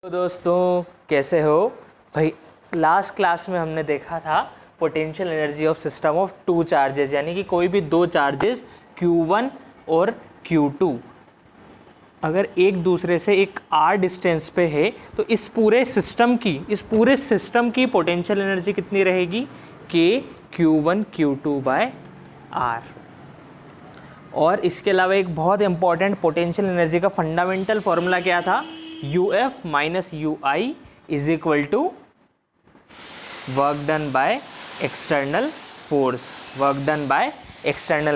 तो दोस्तों कैसे हो भाई। लास्ट क्लास में हमने देखा था potential energy of system of two charges, यानी कि कोई भी दो चार्जेस Q1 और Q2 अगर एक दूसरे से एक r डिस्टेंस पे है तो इस पूरे सिस्टम की पोटेंशियल एनर्जी कितनी रहेगी, K Q1 Q2 bye R। और इसके अलावा एक बहुत इंपॉर्टेंट पोटेंशियल एनर्जी का फंडामेंटल फॉर्मूला क्या था, UF minus UI is equal to work done by external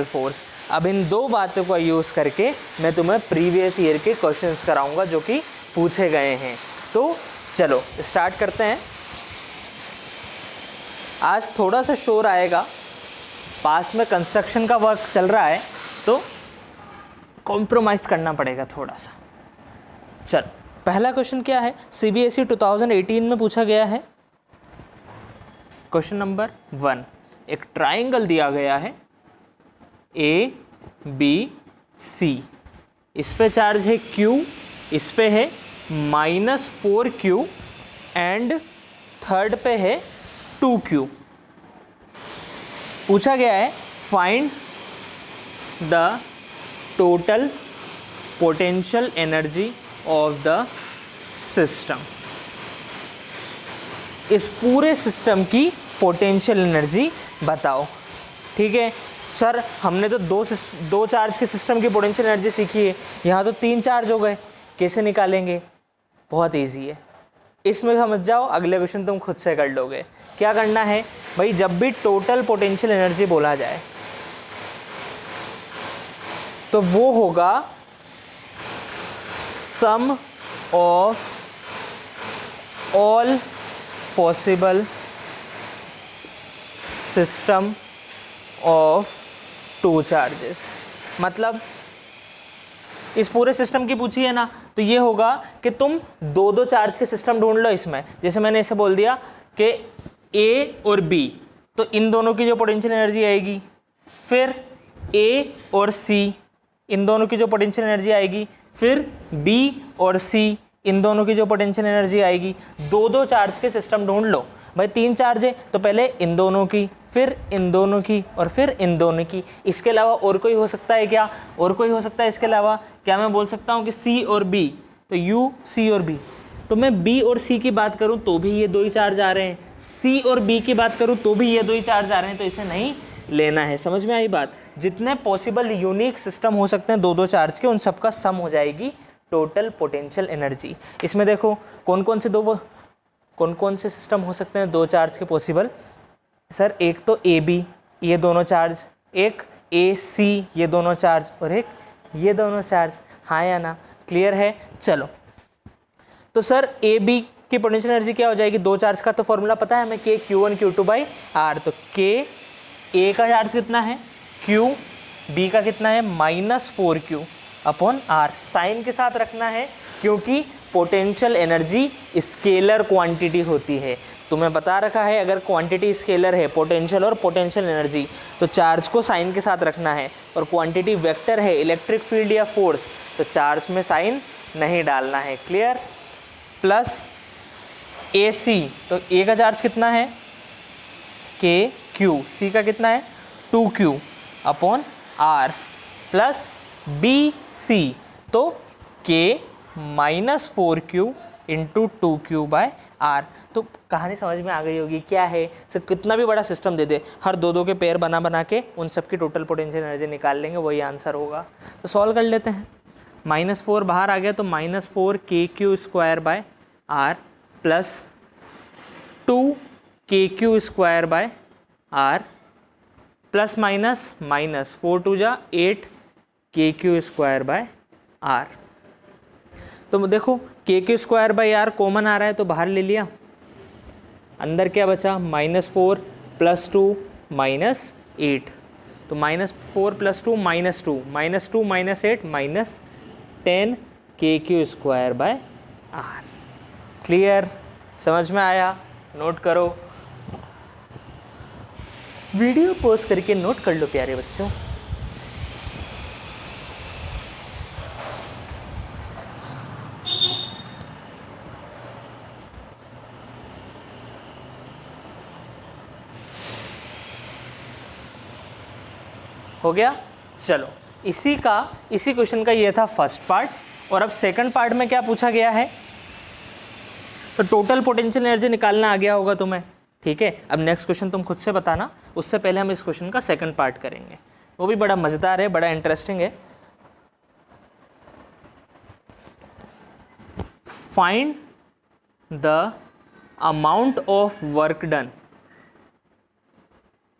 force. अब इन दो बातों का यूज़ करके मैं तुम्हें प्रीवियस ईयर के क्वेश्चंस कराऊंगा जो कि पूछे गए हैं। तो चलो स्टार्ट करते हैं। आज थोड़ा सा शोर आएगा, पास में कंस्ट्रक्शन का वर्क चल रहा है तो कॉम्प्रोमाइज़ करना पड़ेगा थोड़ा सा। चलो पहला क्वेश्चन क्या है, CBSE 2018 में पूछा गया है। क्वेश्चन नंबर 1, एक ट्राइंगल दिया गया है ABC, इस पे चार्ज है Q, इस पे है -4Q एंड थर्ड पे है 2Q। पूछा गया है find the total potential energy of the system. इस पूरे सिस्टम की पोटेंशियल एनर्जी बताओ। ठीक है सर, हमने तो दो चार्ज के सिस्टम की पोटेंशियल एनर्जी सीखी है, यहाँ तो 3 चार्ज हो गए, कैसे निकालेंगे? बहुत इजी है, इसमें समझ जाओ, अगले क्वेश्चन तुम खुद से कर लोगे। क्या करना है भाई, जब भी टोटल पोटेंशियल एनर्जी बोला जाए तो वो होगा sum of all possible system of two charges. मतलब इस पूरे सिस्टम की पूछी है ना, तो ये होगा कि तुम दो चार्ज के सिस्टम ढूंढ लो। इसमें जैसे मैंने इसे बोल दिया कि A और B, तो इन दोनों की जो पोटेंशियल एनर्जी आएगी, फिर A और C, इन दोनों की जो पोटेंशियल एनर्जी आएगी, फिर B और C, इन दोनों की जो पोटेंशियल एनर्जी आएगी। दो चार्ज के सिस्टम ढूंढ लो भाई। 3 चार्ज है तो पहले इन दोनों की, फिर इन दोनों की और फिर इन दोनों की। इसके अलावा और कोई हो सकता है क्या? और कोई हो सकता है इसके अलावा? क्या मैं बोल सकता हूँ कि C और B, तो U C और B, तो मैं B और C की बात करूँ तो भी ये 2 ही चार्ज आ रहे हैं, C और B की बात करूँ तो भी ये 2 ही चार्ज आ रहे हैं, तो इसे नहीं लेना है। समझ में आई बात? जितने पॉसिबल यूनिक सिस्टम हो सकते हैं दो चार्ज के, उन सबका सम हो जाएगी टोटल पोटेंशियल एनर्जी। इसमें देखो कौन कौन से सिस्टम हो सकते हैं 2 चार्ज के पॉसिबल। सर एक तो AB, ये दोनों चार्ज, एक AC, ये दोनों चार्ज, और एक ये दोनों चार्ज। हाँ या ना? क्लियर है? चलो तो सर AB की पोटेंशियल एनर्जी क्या हो जाएगी? 2 चार्ज का तो फॉर्मूला पता है हमें, K Q1 Q2 by R। तो K A का चार्ज कितना है, Q, B का कितना है, -4Q अपॉन R। साइन के साथ रखना है क्योंकि पोटेंशियल एनर्जी स्केलर क्वांटिटी होती है। तुम्हें बता रखा है अगर क्वांटिटी स्केलर है, पोटेंशियल और पोटेंशियल एनर्जी, तो चार्ज को साइन के साथ रखना है। और क्वांटिटी वेक्टर है, इलेक्ट्रिक फील्ड या फोर्स, तो चार्ज में साइन नहीं डालना है। क्लियर? प्लस AC, तो A का चार्ज कितना है, K Q, C का कितना है, 2Q upon R, plus BC, तो K -4Q into 2Q by R। तो कहानी समझ में आ गई होगी क्या है। सर कितना भी बड़ा सिस्टम दे दे, हर दो के पेयर बना के उन सब की टोटल पोटेंशियल एनर्जी निकाल लेंगे, वही आंसर होगा। तो सॉल्व कर लेते हैं। -4 बाहर आ गया तो -4KQ² by R plus 2KQ² by R plus minus 4 2 जा 8KQ² बाय R। तो देखो KQ² बाई R कॉमन आ रहा है तो बाहर ले लिया, अंदर क्या बचा, -4 + 2 -8, तो -4 + 2 -2 -2 -8 -10 KQ² बाय R। क्लियर? समझ में आया? नोट करो, वीडियो पॉज करके नोट कर लो प्यारे बच्चों। हो गया। चलो इसी क्वेश्चन का ये था फर्स्ट पार्ट, और अब सेकंड पार्ट में क्या पूछा गया है, तो टोटल पोटेंशियल एनर्जी निकालना आ गया होगा तुम्हें, ठीक है। अब नेक्स्ट क्वेश्चन तुम खुद से बताना, उससे पहले हम इस क्वेश्चन का सेकंड पार्ट करेंगे, वो भी बड़ा मज़ेदार है, बड़ा इंटरेस्टिंग है। Find the amount of work done,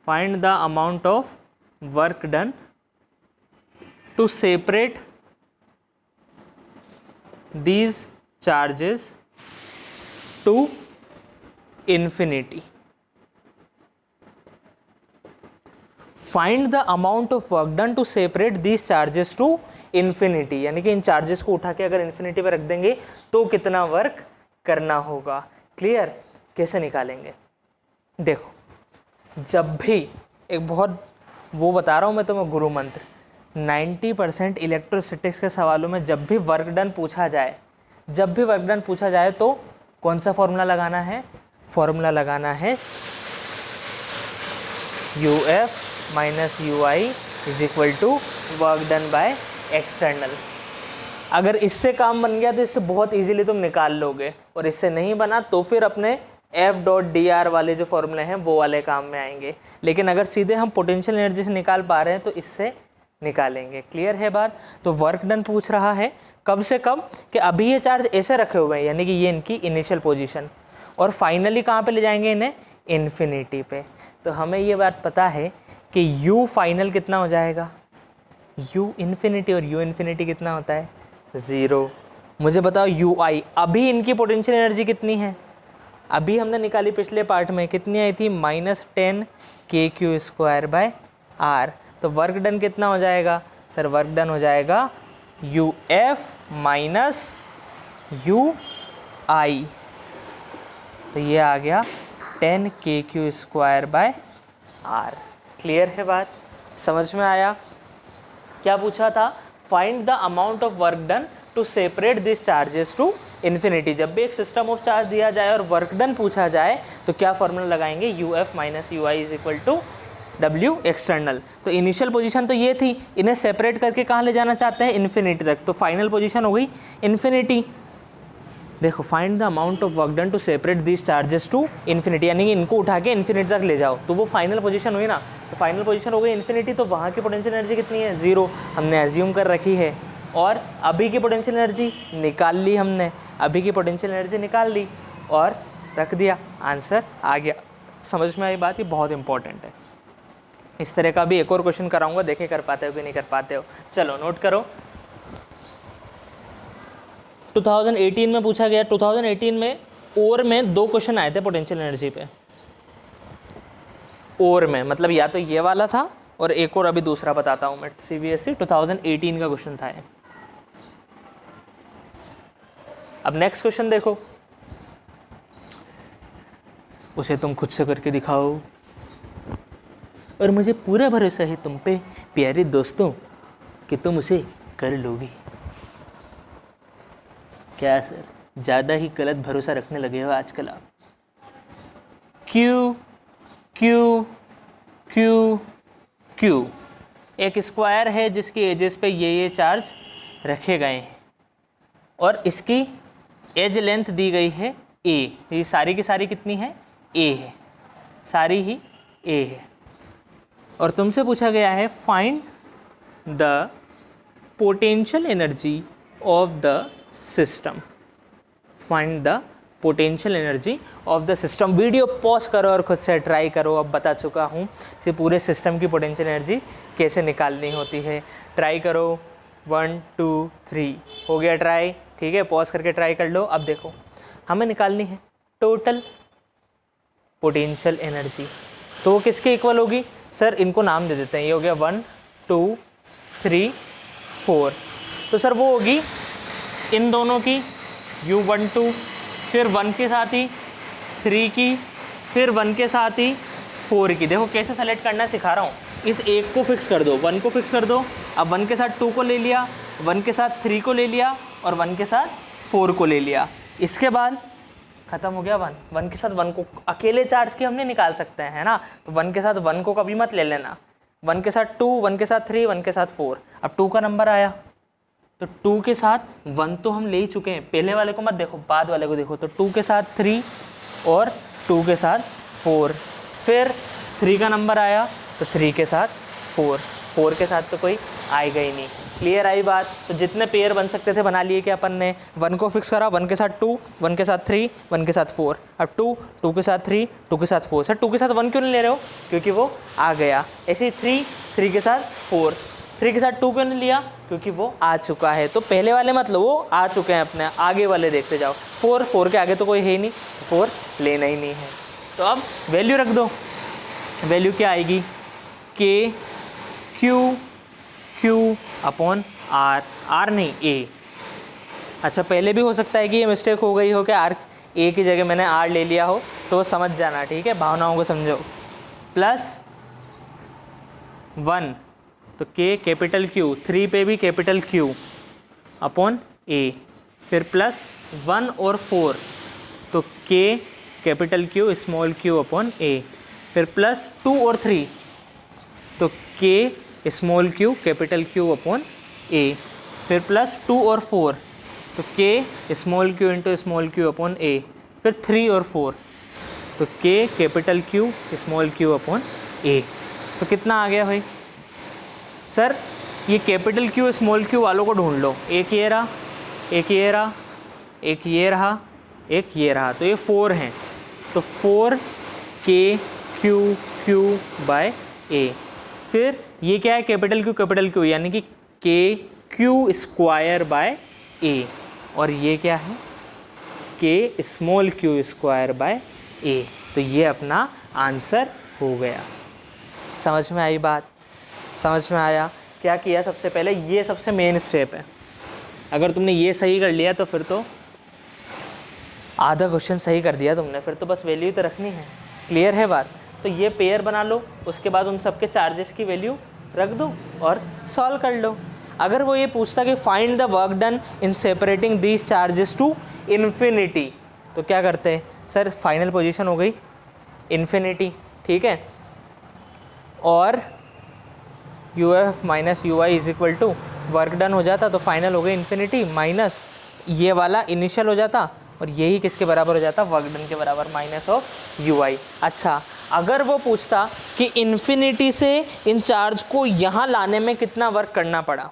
find the amount of work done to separate these charges to infinity. Find the amount of work done to separate these charges to infinity, यानी कि इन charges को उठा के अगर infinity पे रख देंगे तो कितना वर्क करना होगा। क्लियर? कैसे निकालेंगे? देखो, जब भी एक बहुत वो बता रहा हूँ मैं तुम्हें गुरु मंत्र, 90% इलेक्ट्रोस्टैटिक्स के सवालों में जब भी वर्क डन पूछा जाए तो कौन सा फॉर्मूला लगाना है? फॉर्मूला लगाना है UF minus UI is equal to work done by external. अगर इससे काम बन गया तो इससे बहुत इजीली तुम निकाल लोगे, और इससे नहीं बना तो फिर अपने F.dr वाले जो फॉर्मूले हैं वो वाले काम में आएंगे। लेकिन अगर सीधे हम पोटेंशियल एनर्जी से निकाल पा रहे हैं तो इससे निकालेंगे। क्लियर है बात? तो वर्क डन पूछ रहा है कब से कब, कि अभी ये चार्ज ऐसे रखे हुए हैं, यानी कि ये इनकी इनिशियल पोजीशन, और फाइनली कहाँ पे ले जाएंगे इन्हें? इन्फिनिटी पे। तो हमें ये बात पता है कि U फाइनल कितना हो जाएगा? U इन्फिनिटी, और U इन्फिनिटी कितना होता है? 0। मुझे बताओ UI, अभी इनकी पोटेंशियल एनर्जी कितनी है? अभी हमने निकाली पिछले पार्ट में, कितनी आई थी? -10 kq²/r। तो वर्क डन कितना हो जाएगा? सर वर्क डन हो जाएगा UF माइनस UI, तो ये आ गया 10 kq²/r। क्लियर है बात? समझ में आया? क्या पूछा था? Find the amount of work done to separate this charges to infinity. जब भी एक सिस्टम ऑफ चार्ज दिया जाए और वर्क डन पूछा जाए तो क्या फॉर्मूला लगाएंगे? UF minus UI is equal to W external. तो इनिशियल पोजीशन तो ये थी, इन्हें सेपरेट करके कहाँ ले जाना चाहते हैं? इन्फिनिटी तक। तो फाइनल पोजीशन हो गई इन्फिनिटी। देखो, find the amount of work done to separate this charges to infinity, यानी कि इनको उठा के इन्फिनिटी तक ले जाओ, तो वो फाइनल पोजीशन हुई ना। तो फाइनल पोजीशन हो गई इन्फिनिटी, तो वहाँ की पोटेंशियल एनर्जी कितनी है? 0 हमने एज्यूम कर रखी है। और अभी की पोटेंशियल एनर्जी निकाल ली हमने, अभी की पोटेंशियल एनर्जी निकाल ली और रख दिया, आंसर आ गया। समझ में आई बात? ये बहुत इंपॉर्टेंट है। इस तरह का भी एक और क्वेश्चन कराऊंगा, देखें कर पाते हो कि नहीं कर पाते हो। चलो नोट करो, 2018 में पूछा गया। 2018 में और में 2 क्वेश्चन आए थे पोटेंशियल एनर्जी पे। और में मतलब या तो ये वाला था, और एक और अभी दूसरा बताता हूँ मैं। CBSE 2018 का क्वेश्चन था ये। अब नेक्स्ट क्वेश्चन देखो, उसे तुम खुद से करके दिखाओ, और मुझे पूरा भरोसा है तुम पे प्यारे दोस्तों कि तुम उसे कर लोगी। क्या सर, ज़्यादा ही गलत भरोसा रखने लगे हो आजकल आप? Q एक स्क्वायर है जिसकी एजेस पे ये चार्ज रखे गए हैं, और इसकी एज लेंथ दी गई है A। ये सारी की सारी कितनी है? A है, सारी ही A है। और तुमसे पूछा गया है find the potential energy of the system, find the potential energy of the system. Video pause करो और खुद से ट्राई करो। अब बता चुका हूँ कि पूरे सिस्टम की पोटेंशियल एनर्जी कैसे निकालनी होती है। ट्राई करो, 1 2 3 हो गया ट्राई, ठीक है। पॉज करके ट्राई कर लो। अब देखो, हमें निकालनी है टोटल पोटेंशियल एनर्जी, तो वो किसके इक्वल होगी? सर इनको नाम दे देते हैं, ये हो गया 1 2 3 4। तो सर वो होगी इन दोनों की U12, फिर 1 के साथ ही 3 की, फिर 1 के साथ ही 4 की। देखो कैसे सेलेक्ट करना सिखा रहा हूँ। इस एक को फिक्स कर दो, 1 को फिक्स कर दो। अब 1 के साथ 2 को ले लिया, 1 के साथ 3 को ले लिया, और 1 के साथ 4 को ले लिया। इसके बाद खत्म हो गया 1। 1 के साथ 1 को अकेले चार्ज की हमने निकाल सकते हैं, है ना। तो 1 के साथ 1 को कभी मत ले लेना, 1 के साथ 2, 1 के साथ 3, 1 के साथ 4। अब 2 का नंबर आया तो 2 के साथ 1 तो हम ले ही चुके हैं, पहले वाले को मत देखो, बाद वाले को देखो। तो 2 के साथ 3 और 2 के साथ 4। फिर 3 का नंबर आया तो 3 के साथ 4, 4 के साथ तो कोई आएगा ही नहीं। क्लियर आई बात? तो जितने पेयर बन सकते थे बना लिए कि अपन ने 1 को फिक्स करा, 1 के साथ 2, 1 के साथ 3, 1 के साथ 4। अब 2, 2 के साथ 3, 2 के साथ 4। सर 2 के साथ 1 क्यों नहीं ले रहे हो? क्योंकि वो आ गया। ऐसे ही 3, 3 के साथ 4, 3 के साथ 2 क्यों नहीं लिया? क्योंकि वो आ चुका है। तो पहले वाले मतलब वो आ चुके हैं अपने, आगे वाले देखते जाओ। 4, 4 के आगे तो कोई है ही नहीं, 4 लेना ही नहीं है। तो अब वैल्यू रख दो। वैल्यू क्या आएगी? के क्यू अपॉन आर, आर नहीं ए। अच्छा पहले भी हो सकता है कि ये मिस्टेक हो गई हो कि आर ए की जगह मैंने आर ले लिया हो, तो वो समझ जाना, ठीक है, भावनाओं को समझो। प्लस 1 तो के कैपिटल क्यू, 3 पे भी कैपिटल क्यू अपॉन ए। फिर प्लस 1 और 4 तो के capital Q small Q upon A. फिर प्लस 2 और 3 तो के small Q capital Q upon A. फिर प्लस 2 और 4 तो के small Q into small Q upon A. फिर 3 और 4 तो के capital Q small Q upon A. तो कितना आ गया भाई? सर ये कैपिटल क्यू स्मॉल क्यू वालों को ढूंढ लो। एक ये रहा, एक ये रहा, एक ये रहा, एक ये रहा, तो ये 4 हैं। तो 4 के क्यू बाय ए। फिर ये क्या है? कैपिटल क्यू यानी कि के क्यू स्क्वायर बाय ए। और ये क्या है? के स्मॉल क्यू स्क्वायर बाय ए। तो ये अपना आंसर हो गया। समझ में आई बात? समझ में आया? क्या किया सबसे पहले? ये सबसे मेन स्टेप है। अगर तुमने ये सही कर लिया तो फिर तो आधा क्वेश्चन सही कर दिया तुमने, फिर तो बस वैल्यू तो रखनी है। क्लियर है बात? तो ये पेयर बना लो, उसके बाद उन सब के चार्जेस की वैल्यू रख दो और सॉल्व कर लो। अगर वो ये पूछता कि find the work done in separating these charges to infinity, तो क्या करते हैं? सर फाइनल पोजीशन हो गई इन्फिनिटी, ठीक है, और U F minus U I is equal to work done हो जाता, तो फाइनल हो गई इन्फिनिटी माइनस ये वाला इनिशियल हो जाता, और यही किसके बराबर हो जाता? वर्क डन के बराबर, माइनस ऑफ यू आई। अच्छा अगर वो पूछता कि इन्फिनिटी से इन चार्ज को यहाँ लाने में कितना वर्क करना पड़ा,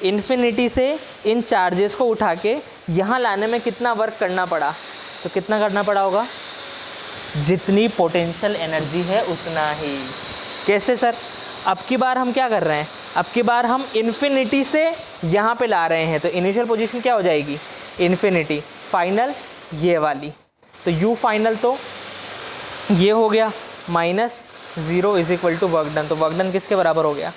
इन्फिनिटी से इन चार्जेस को उठा के यहाँ लाने में कितना वर्क करना पड़ा, तो कितना करना पड़ा होगा? जितनी पोटेंशियल एनर्जी है उतना ही। कैसे सर? अब की बार हम क्या कर रहे हैं? अब की बार हम इन्फिनिटी से यहाँ पे ला रहे हैं, तो इनिशियल पोजीशन क्या हो जाएगी? इन्फिनिटी। फाइनल ये वाली, तो यू फाइनल तो ये हो गया minus 0 is equal to work done. तो वर्क डन किसके बराबर हो गया?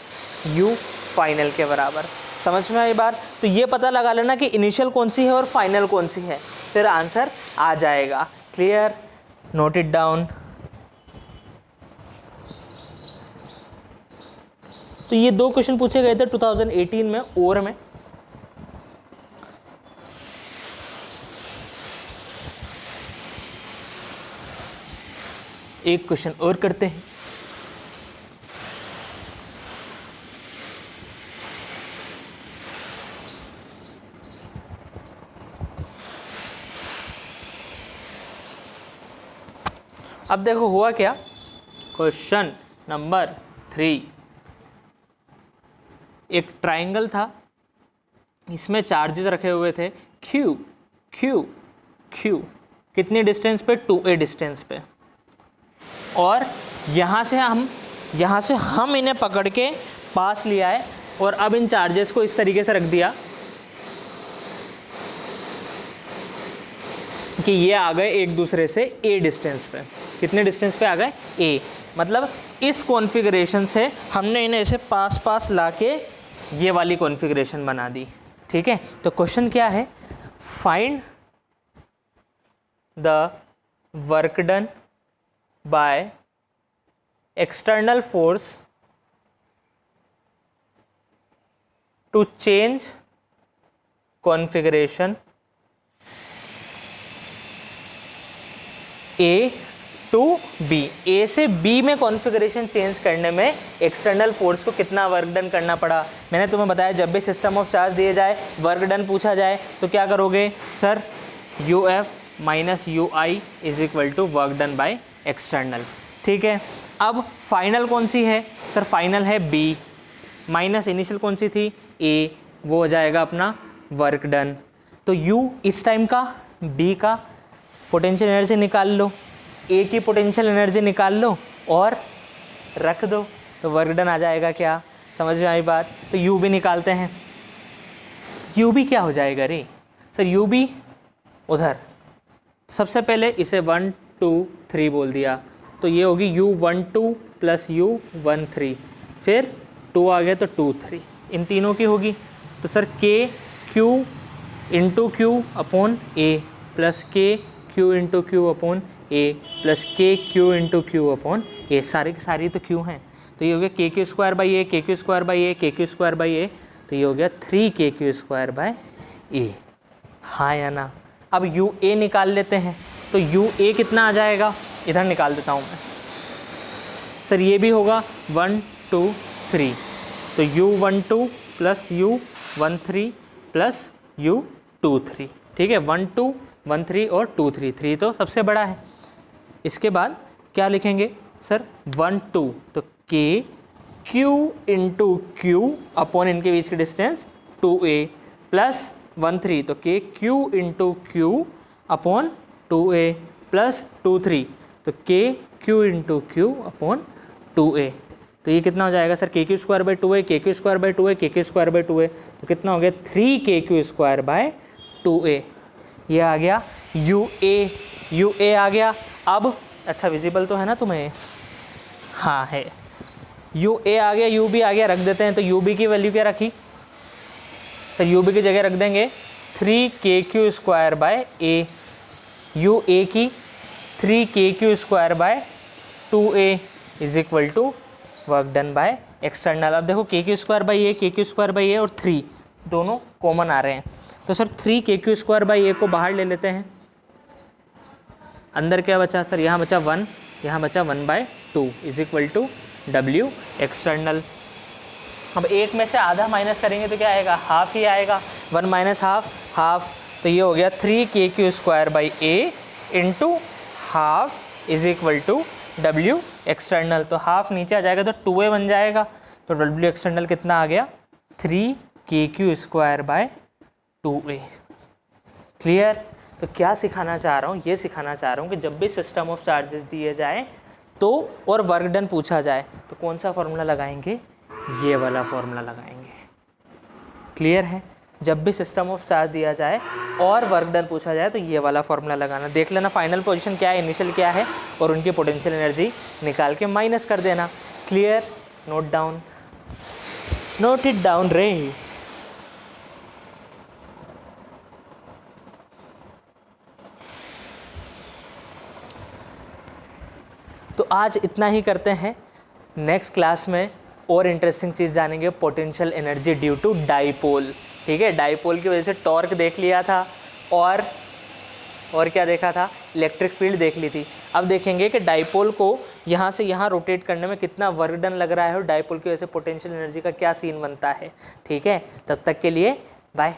यू फाइनल के बराबर। समझ में आई बात? तो ये पता लगा लेना कि इनिशियल कौन सी है और फाइनल कौन सी है, फिर आंसर आ जाएगा। क्लियर? Note it down. तो ये 2 क्वेश्चन पूछे गए थे 2018 में और में। एक क्वेश्चन और करते हैं। अब देखो हुआ क्या। क्वेश्चन नंबर 3, एक ट्राइंगल था, इसमें चार्जेस रखे हुए थे क्यू क्यू क्यू, कितनी डिस्टेंस पे? 2a डिस्टेंस पे, और यहाँ से हम इन्हें पकड़ के पास लिया है, और अब इन चार्जेस को इस तरीके से रख दिया कि ये आ गए एक दूसरे से a डिस्टेंस पे। कितने डिस्टेंस पे आ गए? a। मतलब इस कॉन्फ़िगरेशन से हमने इन्हें ऐसे पास पास लाके ये वाली कॉन्फ़िगरेशन बना दी, ठीक है। तो क्वेश्चन क्या है? Find the work done by external force to change configuration A to B, A से बी में कॉन्फ़िगरेशन चेंज करने में एक्सटर्नल फोर्स को कितना वर्क डन करना पड़ा। मैंने तुम्हें बताया जब भी सिस्टम ऑफ चार्ज दिए जाए, वर्क डन पूछा जाए तो क्या करोगे sir, U F minus U I is equal to work done by external. ठीक है, अब फाइनल कौन सी है सर, फाइनल है बी, माइनस इनिशियल कौन सी थी ए, वो हो जाएगा अपना वर्क डन। तो यू इस टाइम का, बी का पोटेंशियल एनर्जी निकाल लो, ए की पोटेंशियल एनर्जी निकाल लो और रख दो, तो वर्क डन आ जाएगा। क्या समझ में आई बात? तो यू भी निकालते हैं। यू भी क्या हो जाएगा रे सर, यू भी उधर, सबसे पहले इसे 1 2 3 बोल दिया, तो ये होगी U12 प्लस U13, फिर 2 आ गया तो 2 3, इन तीनों की होगी। तो सर के क्यू इंटू क्यू अपॉन ए प्लस के क्यू इंटू क्यू अपॉन ए प्लस के क्यू इंटू क्यू अपॉन ए, सारी की सारी तो क्यू हैं, तो ये हो गया के क्यू स्क्वायर बाई ए, के क्यू स्क्वायर बाई ए, के क्यू स्क्वायर बाई ए, तो ये हो गया 3 के क्यू स्क्वायर बाय ए। हाँ या ना? अब यू ए निकाल लेते हैं, तो यू ए कितना आ जाएगा, इधर निकाल देता हूँ मैं सर, ये भी होगा 1 2 3, तो U12 plus U13 plus U23, ठीक है, 1 2 1 3 और 2 3, 3 तो सबसे बड़ा है। इसके बाद क्या लिखेंगे सर, 1 2, तो के क्यू इंटू क्यू अपॉन इनके बीच की डिस्टेंस 2a प्लस 1 3, तो के Q into Q upon 2a plus 2 3, तो के Q into Q upon 2a, तो ये कितना हो जाएगा सर, के क्यू स्क्वायर बाई 2a, के क्यू स्क्वायर बाई 2a, के क्यू स्क्वायर बाई 2a, तो कितना हो गया 3 के क्यू स्क्वायर बाय 2a। ये आ गया यू ए आ गया। अब अच्छा विजिबल तो है ना तुम्हें? हाँ है, यू ए आ गया, यू बी आ गया, रख देते हैं। तो यू बी की वैल्यू क्या रखी सर, यू बी की जगह रख देंगे 3 के Q square by A, U A की 3 के Q square by 2a is equal to work done by external. अब देखो के क्यू स्क्वायर बाई ए, के क्यू स्क्वायर बाई ए और 3 दोनों कॉमन आ रहे हैं, तो सर 3 के क्यू स्क्वायर बाई ए को बाहर ले लेते हैं, अंदर क्या बचा सर, यहाँ बचा 1, यहाँ बचा 1/2 is equal to W external. अब एक में से आधा माइनस करेंगे तो क्या आएगा, हाफ ही आएगा, 1 माइनस हाफ हाफ, तो ये हो गया 3 के Q square by a into half is equal to W external. तो हाफ नीचे आ जाएगा तो 2a बन जाएगा, तो डब्ल्यू एक्सटर्नल कितना आ गया 3 के Q square by 2a। Clear? तो क्या सिखाना चाह रहा हूँ, ये सिखाना चाह रहा हूँ कि जब भी सिस्टम ऑफ चार्जेस दिए जाए तो और वर्क डन पूछा जाए तो कौन सा फॉर्मूला लगाएंगे, ये वाला फॉर्मूला लगाएंगे। क्लियर है? जब भी सिस्टम ऑफ चार्ज दिया जाए और वर्क डन पूछा जाए तो ये वाला फॉर्मूला लगाना। देख लेना फाइनल पोजीशन क्या है, इनिशियल क्या है, और उनकी पोटेंशियल एनर्जी निकाल के माइनस कर देना। Clear? Note down, note it down रे। तो आज इतना ही करते हैं, नेक्स्ट क्लास में और इंटरेस्टिंग चीज़ जानेंगे, potential energy due to dipole. ठीक है, डाइपोल की वजह से टॉर्क देख लिया था और क्या देखा था, इलेक्ट्रिक फील्ड देख ली थी। अब देखेंगे कि डाइपोल को यहाँ से यहाँ रोटेट करने में कितना वर्क डन लग रहा है और डाइपोल की वजह से पोटेंशियल एनर्जी का क्या सीन बनता है। ठीक है, तब तक के लिए बाय।